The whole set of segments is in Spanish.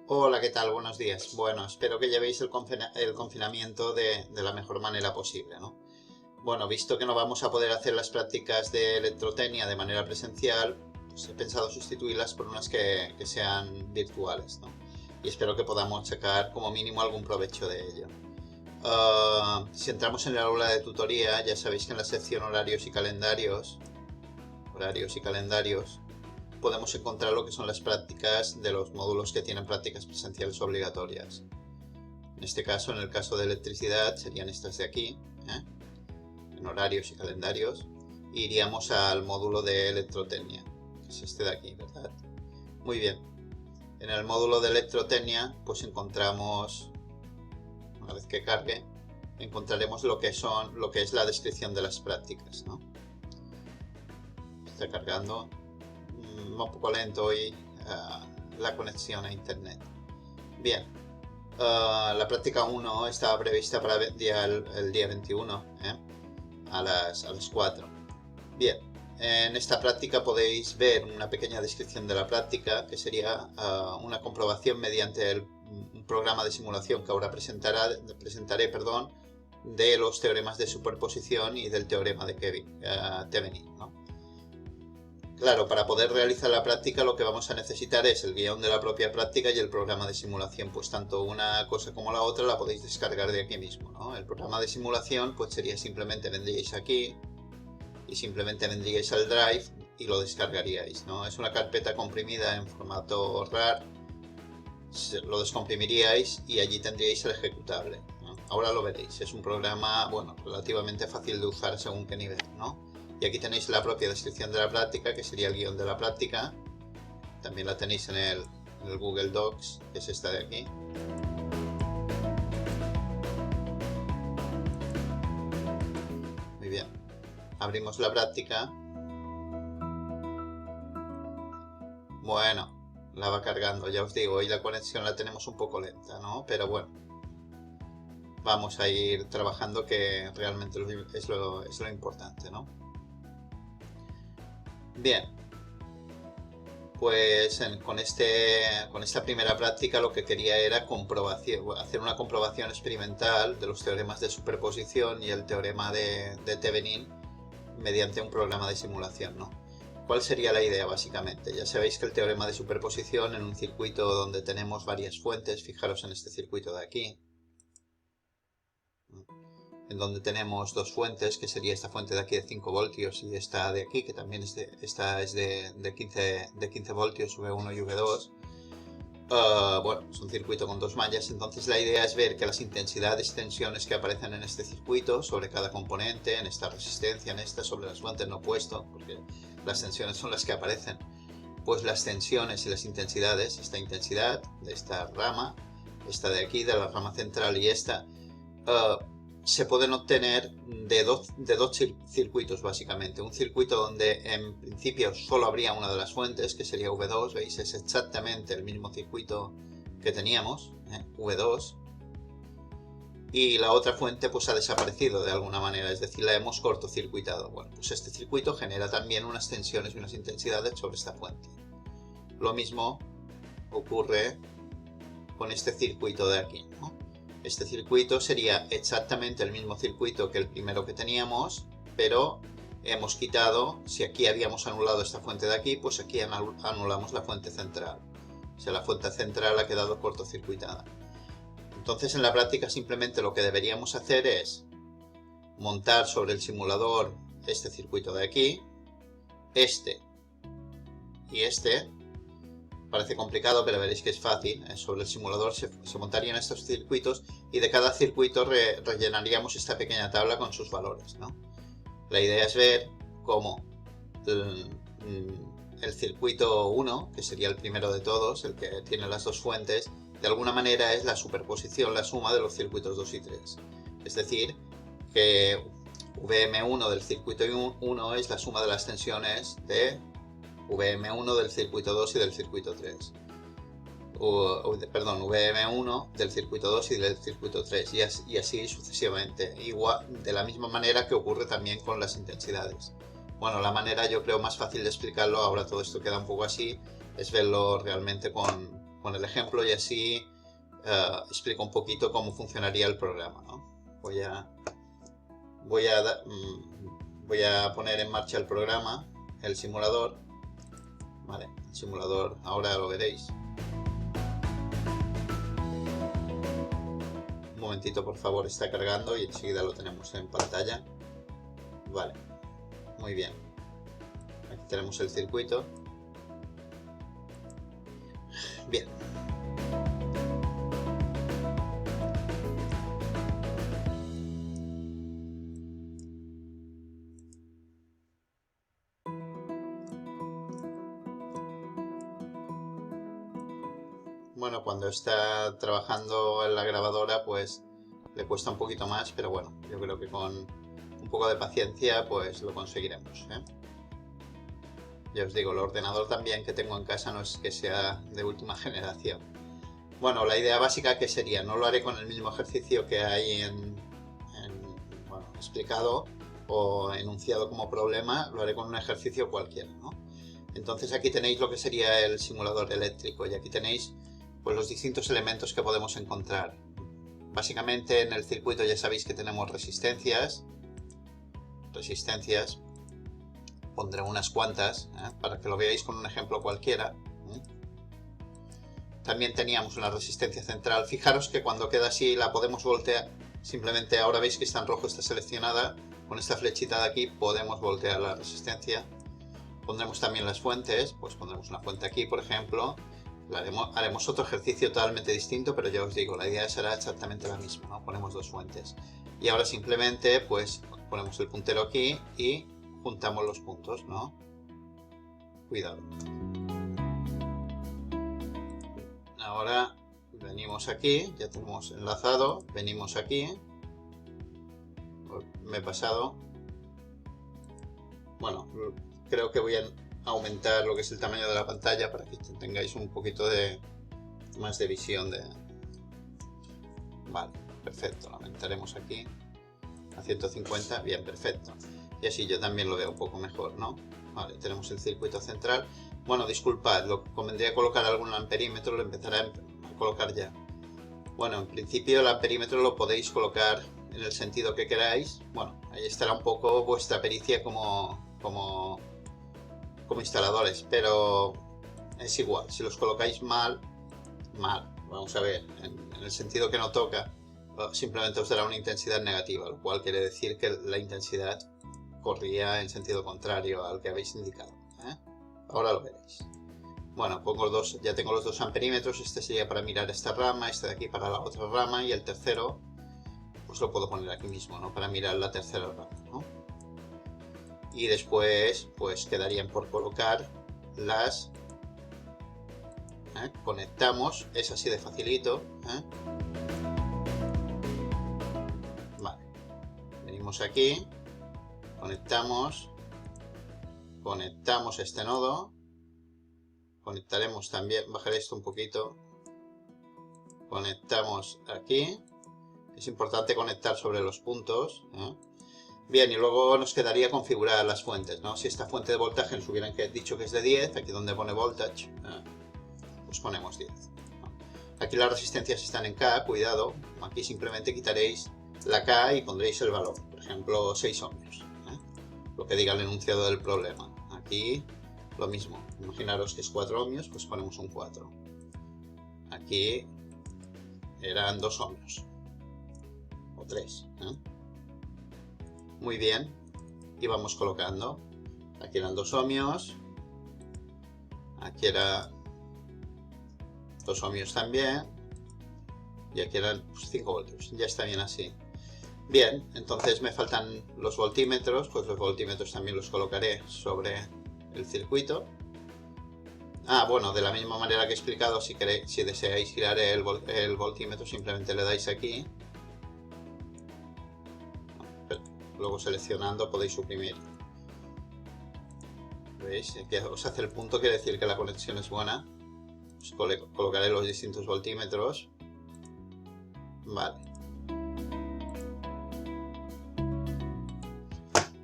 Hola, ¿qué tal? Buenos días. Bueno, espero que llevéis el confinamiento de la mejor manera posible, ¿no? Bueno, visto que no vamos a poder hacer las prácticas de electrotecnia de manera presencial, pues he pensado sustituirlas por unas que sean virtuales, ¿no? Y espero que podamos sacar como mínimo algún provecho de ello. Si entramos en el aula de tutoría, ya sabéis que en la sección horarios y calendarios, podemos encontrar lo que son las prácticas de los módulos que tienen prácticas presenciales obligatorias. En este caso, en el caso de electricidad, serían estas de aquí, en horarios y calendarios, e iríamos al módulo de electrotecnia, que es este de aquí, ¿verdad? Muy bien. En el módulo de electrotecnia, pues encontramos, una vez que cargue, encontraremos lo que es la descripción de las prácticas, ¿no? Está cargando. Un poco lento hoy la conexión a internet. Bien, la práctica 1 estaba prevista para el día 21, a las 4. Bien, en esta práctica podéis ver una pequeña descripción de la práctica, que sería una comprobación mediante un programa de simulación que ahora presentaré, de los teoremas de superposición y del teorema de Thevenin, ¿no? Claro, para poder realizar la práctica lo que vamos a necesitar es el guión de la propia práctica y el programa de simulación. Pues tanto una cosa como la otra la podéis descargar de aquí mismo, ¿no? El programa de simulación pues sería simplemente vendríais aquí y simplemente vendríais al Drive y lo descargaríais, ¿no? Es una carpeta comprimida en formato RAR, lo descomprimiríais y allí tendríais el ejecutable, ¿no? Ahora lo veréis, es un programa, bueno, relativamente fácil de usar según qué nivel, ¿no? Y aquí tenéis la propia descripción de la práctica, que sería el guión de la práctica. También la tenéis en el Google Docs, que es esta de aquí. Muy bien. Abrimos la práctica. Bueno, la va cargando, ya os digo, hoy la conexión la tenemos un poco lenta, ¿no? Pero bueno, vamos a ir trabajando, que realmente es lo importante, ¿no? Bien, pues con esta primera práctica lo que quería era hacer una comprobación experimental de los teoremas de superposición y el teorema de Thevenin mediante un programa de simulación, ¿no? ¿Cuál sería la idea básicamente? Ya sabéis que el teorema de superposición en un circuito donde tenemos varias fuentes, fijaros en este circuito de aquí, en donde tenemos dos fuentes, que sería esta fuente de aquí de 5 voltios y esta de aquí, que también esta es de 15 voltios, V1 y V2. Bueno, es un circuito con dos mallas, entonces la idea es ver que las intensidades y tensiones que aparecen en este circuito sobre cada componente, en esta resistencia, en esta, sobre las fuentes no he puesto, porque las tensiones son las que aparecen, pues las tensiones y las intensidades, esta intensidad de esta rama, esta de aquí, de la rama central y esta, se pueden obtener de dos circuitos básicamente. Un circuito donde en principio solo habría una de las fuentes, que sería V2, veis, es exactamente el mismo circuito que teníamos, V2, y la otra fuente pues ha desaparecido de alguna manera, es decir, la hemos cortocircuitado. Bueno, pues este circuito genera también unas tensiones y unas intensidades sobre esta fuente. Lo mismo ocurre con este circuito de aquí, ¿no? Este circuito sería exactamente el mismo circuito que el primero que teníamos, pero hemos quitado, si aquí habíamos anulado esta fuente de aquí, pues aquí anulamos la fuente central. O sea, la fuente central ha quedado cortocircuitada. Entonces, en la práctica simplemente lo que deberíamos hacer es montar sobre el simulador este circuito de aquí, este y este. Parece complicado, pero veréis que es fácil. Sobre el simulador se montarían estos circuitos y de cada circuito rellenaríamos esta pequeña tabla con sus valores, ¿no? La idea es ver cómo el circuito 1, que sería el primero de todos, el que tiene las dos fuentes, de alguna manera es la superposición, la suma de los circuitos 2 y 3. Es decir, que VM1 del circuito 1 es la suma de las tensiones de VM1 del circuito 2 y del circuito 3. Perdón, VM1 del circuito 2 y del circuito 3, y así sucesivamente, igual, de la misma manera que ocurre también con las intensidades. Bueno, la manera yo creo más fácil de explicarlo, ahora todo esto queda un poco así, es verlo realmente con con el ejemplo y así explico un poquito cómo funcionaría el programa, ¿no? Voy a poner en marcha el programa, el simulador. Vale, el simulador ahora lo veréis. Un momentito, por favor, está cargando y enseguida lo tenemos en pantalla. Vale, muy bien. Aquí tenemos el circuito. Bien. Bueno, cuando está trabajando en la grabadora, pues le cuesta un poquito más, pero bueno, yo creo que con un poco de paciencia, pues lo conseguiremos, ¿eh? Ya os digo, el ordenador también que tengo en casa no es que sea de última generación. Bueno, la idea básica que sería, no lo haré con el mismo ejercicio que hay bueno, explicado o enunciado como problema, lo haré con un ejercicio cualquiera, ¿no? Entonces aquí tenéis lo que sería el simulador eléctrico y aquí tenéis pues los distintos elementos que podemos encontrar. Básicamente en el circuito ya sabéis que tenemos resistencias. Pondré unas cuantas para que lo veáis con un ejemplo cualquiera. También teníamos una resistencia central. Fijaros que cuando queda así la podemos voltear. Simplemente ahora veis que está en rojo, está seleccionada. Con esta flechita de aquí podemos voltear la resistencia. Pondremos también las fuentes, pues pondremos una fuente aquí, por ejemplo. Haremos otro ejercicio totalmente distinto, pero ya os digo, la idea será exactamente la misma, ¿no? Ponemos dos fuentes. Y ahora simplemente, pues, ponemos el puntero aquí y juntamos los puntos, ¿no? Cuidado. Ahora venimos aquí, ya tenemos enlazado, venimos aquí. Me he pasado. Bueno, creo que voy a aumentar lo que es el tamaño de la pantalla para que tengáis un poquito más de visión de... Vale, perfecto, lo aumentaremos aquí a 150, bien, perfecto. Y así yo también lo veo un poco mejor, ¿no? Vale, tenemos el circuito central. Bueno, disculpad, lo convendría colocar algún amperímetro, lo empezaré a colocar ya. Bueno, en principio el amperímetro lo podéis colocar en el sentido que queráis. Bueno, ahí estará un poco vuestra pericia como instaladores, pero es igual, si los colocáis mal, vamos a ver, en el sentido que no toca, simplemente os dará una intensidad negativa, lo cual quiere decir que la intensidad corría en sentido contrario al que habéis indicado, ¿eh? Ahora lo veréis. Bueno, ya tengo los dos amperímetros, este sería para mirar esta rama, este de aquí para la otra rama y el tercero, pues lo puedo poner aquí mismo, ¿no? Para mirar la tercera rama, ¿no? Y después pues quedarían por colocar las conectamos, es así de facilito, vale, venimos aquí, conectamos este nodo, conectaremos también, bajaré esto un poquito, conectamos aquí, es importante conectar sobre los puntos, Bien, y luego nos quedaría configurar las fuentes, ¿no? Si esta fuente de voltaje nos hubieran dicho que es de 10, aquí donde pone voltage, pues ponemos 10. Aquí las resistencias están en K, cuidado. Aquí simplemente quitaréis la K y pondréis el valor, por ejemplo 6 ohmios, lo que diga el enunciado del problema. Aquí lo mismo, imaginaros que es 4 ohmios, pues ponemos un 4. Aquí eran 2 ohmios, o 3, Muy bien, y vamos colocando. Aquí eran 2 ohmios, aquí era 2 ohmios también, y aquí eran 5 voltios. Ya está bien así. Bien, entonces me faltan los voltímetros, pues los voltímetros también los colocaré sobre el circuito. Bueno, de la misma manera que he explicado, si deseáis girar el voltímetro, simplemente le dais aquí. Luego seleccionando podéis suprimir. ¿Veis? Que os hace el punto, quiere decir que la conexión es buena. Pues colocaré los distintos voltímetros. Vale.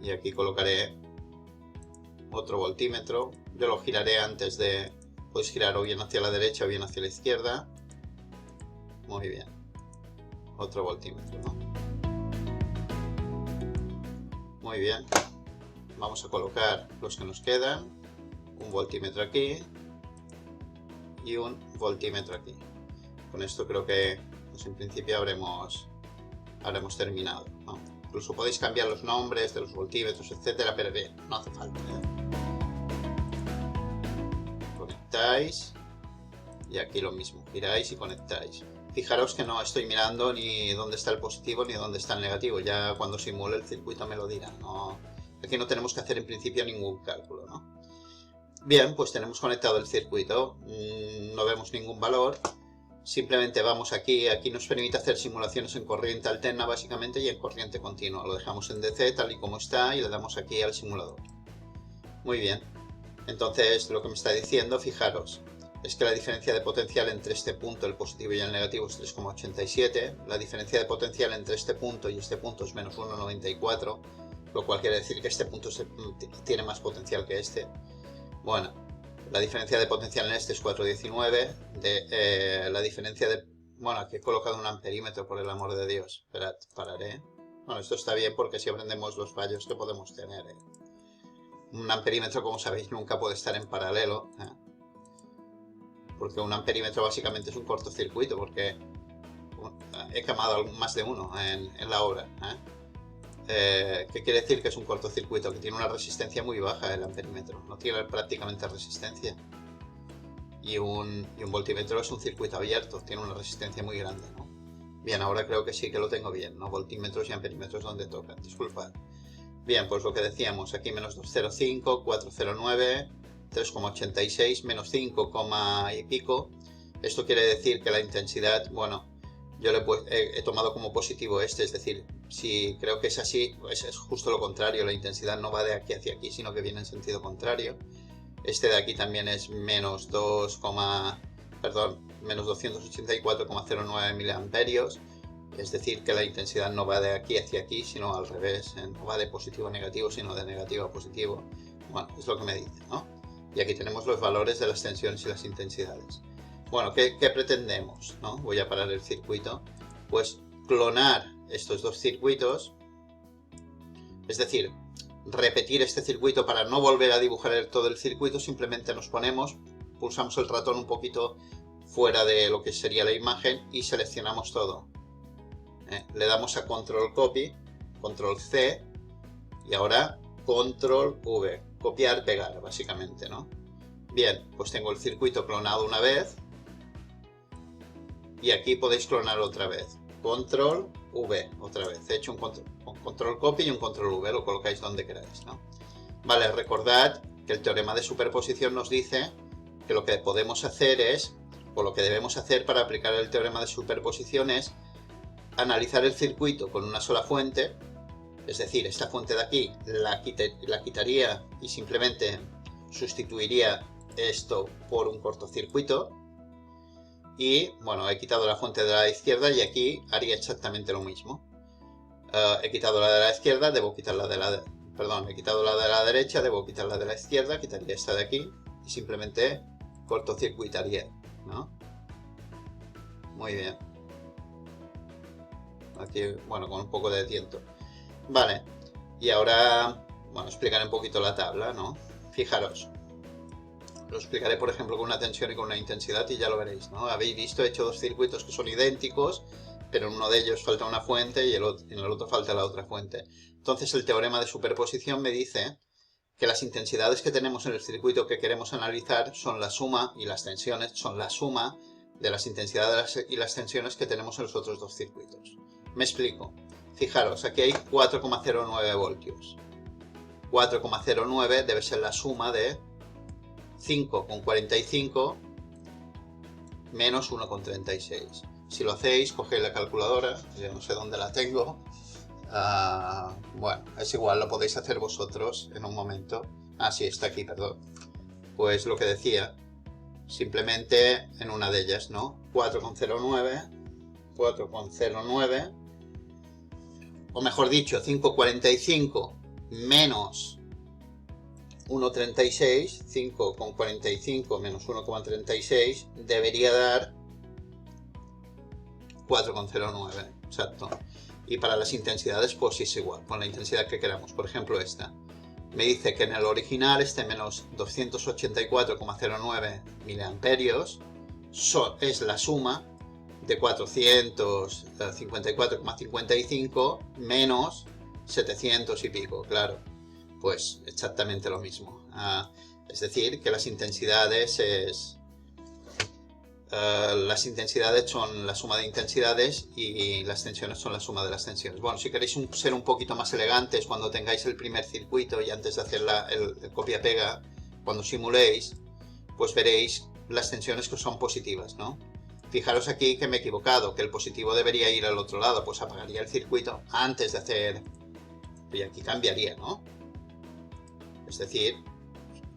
Y aquí colocaré otro voltímetro. Yo lo giraré antes de Podéis girar o bien hacia la derecha o bien hacia la izquierda. Muy bien. Otro voltímetro, ¿no? Muy bien. Vamos a colocar los que nos quedan. Un voltímetro aquí. Y un voltímetro aquí. Con esto creo que pues en principio habremos terminado, ¿no? Incluso podéis cambiar los nombres de los voltímetros, etcétera, pero bien, no hace falta, ¿eh? Conectáis y aquí lo mismo, giráis y conectáis. Fijaros que no estoy mirando ni dónde está el positivo ni dónde está el negativo, ya cuando simule el circuito me lo dirá, ¿no? Aquí no tenemos que hacer en principio ningún cálculo, ¿no? Bien, pues tenemos conectado el circuito, no vemos ningún valor. Simplemente vamos aquí nos permite hacer simulaciones en corriente alterna básicamente y en corriente continua. Lo dejamos en DC tal y como está y le damos aquí al simulador. Muy bien. Entonces lo que me está diciendo, fijaros, es que la diferencia de potencial entre este punto, el positivo y el negativo, es 3,87. La diferencia de potencial entre este punto y este punto es menos 1,94, lo cual quiere decir que este punto tiene más potencial que este. Bueno, la diferencia de potencial en este es 4,19. La diferencia de... Bueno, aquí he colocado un amperímetro, por el amor de Dios. Esperad, pararé. Bueno, esto está bien porque así aprendemos los fallos que podemos tener, ¿eh? Un amperímetro, como sabéis, nunca puede estar en paralelo, ¿eh? Porque un amperímetro básicamente es un cortocircuito, porque he quemado más de uno en la obra, ¿eh? ¿Qué quiere decir que es un cortocircuito? Que tiene una resistencia muy baja el amperímetro, no tiene prácticamente resistencia. Y un voltímetro es un circuito abierto, tiene una resistencia muy grande, ¿no? Bien, ahora creo que sí que lo tengo bien, ¿no? Voltímetros y amperímetros donde tocan, disculpad. Bien, pues lo que decíamos, aquí menos 2,05, 4,09, 3,86, menos 5, y pico. Esto quiere decir que la intensidad, bueno, yo he tomado como positivo este, es decir, si creo que es así, pues es justo lo contrario, la intensidad no va de aquí hacia aquí, sino que viene en sentido contrario. Este de aquí también es menos 284,09 miliamperios, es decir, que la intensidad no va de aquí hacia aquí, sino al revés, no va de positivo a negativo, sino de negativo a positivo. Bueno, es lo que me dice, ¿no? Y aquí tenemos los valores de las tensiones y las intensidades. Bueno, ¿qué pretendemos, ¿no? Voy a parar el circuito. Pues clonar estos dos circuitos, es decir, repetir este circuito para no volver a dibujar todo el circuito. Simplemente nos ponemos, pulsamos el ratón un poquito fuera de lo que sería la imagen y seleccionamos todo. Le damos a Control Copy, Control C y ahora Control V, copiar, pegar básicamente, ¿no? Bien, pues tengo el circuito clonado una vez y aquí podéis clonar otra vez. Control V, otra vez. He hecho un control copy y un control V, lo colocáis donde queráis, ¿no? Vale, recordad que el teorema de superposición nos dice que lo que podemos hacer es, o lo que debemos hacer para aplicar el teorema de superposición es analizar el circuito con una sola fuente, es decir, esta fuente de aquí la quitaría y simplemente sustituiría esto por un cortocircuito. Y bueno, he quitado la fuente de la izquierda y aquí haría exactamente lo mismo. He quitado la de la izquierda, debo quitar la de la... Perdón, he quitado la de la derecha, debo quitar la de la izquierda, quitaría esta de aquí y simplemente cortocircuitaría, ¿no? Muy bien. Aquí, bueno, con un poco de tiento. Vale, y ahora, bueno, explicaré un poquito la tabla, ¿no? Fijaros. Lo explicaré, por ejemplo, con una tensión y con una intensidad y ya lo veréis, ¿no? Habéis visto, he hecho dos circuitos que son idénticos, pero en uno de ellos falta una fuente y en el otro falta la otra fuente. Entonces el teorema de superposición me dice que las intensidades que tenemos en el circuito que queremos analizar son la suma, y las tensiones son la suma de las intensidades y las tensiones que tenemos en los otros dos circuitos. Me explico. Fijaros, aquí hay 4,09 voltios. 4,09 debe ser la suma de 5,45 menos 1,36. Si lo hacéis, cogéis la calculadora, yo no sé dónde la tengo. Bueno, es igual, lo podéis hacer vosotros en un momento. Sí, está aquí, perdón. Pues lo que decía, simplemente en una de ellas, ¿no? 4,09, o mejor dicho, 5,45 menos 1,36, 5,45 menos 1,36 debería dar 4,09, exacto. Y para las intensidades pues es igual, con la intensidad que queramos. Por ejemplo esta, me dice que en el original este menos 284,09 miliamperios es la suma de 454,55 menos 700 y pico, claro. Pues exactamente lo mismo. Es decir, que las intensidades son la suma de intensidades y las tensiones son la suma de las tensiones. Bueno, si queréis ser un poquito más elegantes, cuando tengáis el primer circuito y antes de hacer el copia-pega, cuando simuléis, pues veréis las tensiones que son positivas, ¿no? Fijaros aquí que me he equivocado, que el positivo debería ir al otro lado, pues apagaría el circuito antes de hacer... Y aquí cambiaría, ¿no? Es decir,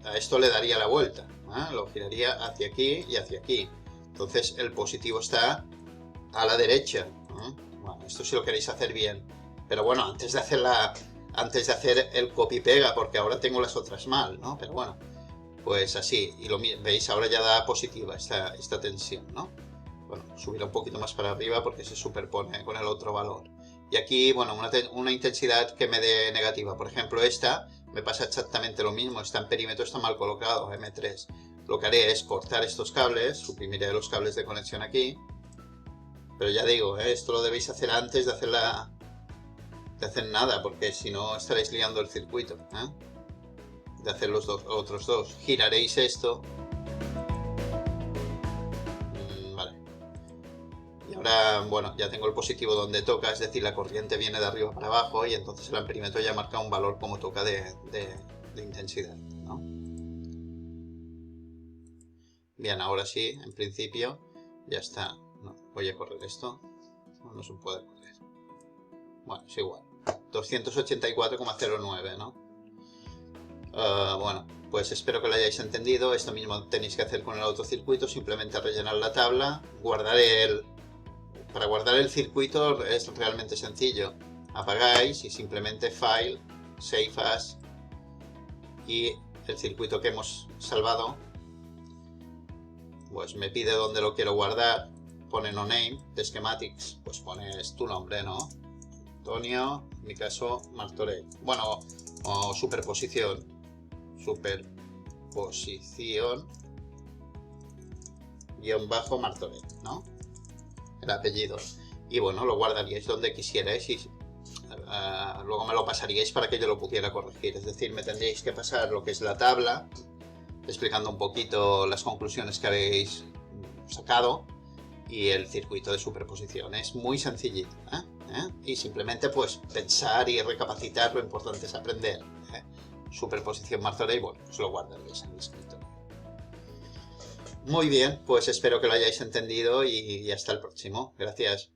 a esto le daría la vuelta, ¿eh? Lo giraría hacia aquí y hacia aquí. Entonces el positivo está a la derecha, ¿eh? Bueno, esto si lo queréis hacer bien. Pero bueno, antes de hacer el copy-pega, porque ahora tengo las otras mal, ¿no? Pero bueno, pues así. Y veis, ahora ya da positiva esta tensión, ¿no? Bueno, subirá un poquito más para arriba porque se superpone con el otro valor. Y aquí, bueno, una intensidad que me dé negativa. Por ejemplo, esta me pasa exactamente lo mismo. Está en perímetro, está mal colocado, M3. Lo que haré es cortar estos cables, suprimiré los cables de conexión aquí. Pero ya digo, esto lo debéis hacer antes de hacer nada, porque si no estaréis liando el circuito, de hacer los otros dos. Giraréis esto. Y ahora, bueno, ya tengo el positivo donde toca, es decir, la corriente viene de arriba para abajo y entonces el amperímetro ya marca un valor como toca de intensidad, ¿no? Bien, ahora sí, en principio ya está. No, voy a correr esto. No se puede correr. Bueno, es igual. 284,09, ¿no? Bueno, pues espero que lo hayáis entendido. Esto mismo tenéis que hacer con el otro circuito. Simplemente rellenar la tabla, para guardar el circuito es realmente sencillo. Apagáis y simplemente File, Save As, y el circuito que hemos salvado, pues me pide dónde lo quiero guardar. Pone No Name de Schematics, pues pones tu nombre, ¿no? Antonio, en mi caso Martorell. Bueno, o superposición, guión bajo Martorell, ¿no? El apellido. Y bueno, lo guardaríais donde quisierais y luego me lo pasaríais para que yo lo pudiera corregir. Es decir, me tendríais que pasar lo que es la tabla, explicando un poquito las conclusiones que habéis sacado y el circuito de superposición. Es muy sencillito, y simplemente pues pensar y recapacitar. Lo importante es aprender, superposición Martorell, y bueno, pues lo guardaréis en el escritorio. Muy bien, pues espero que lo hayáis entendido y hasta el próximo. Gracias.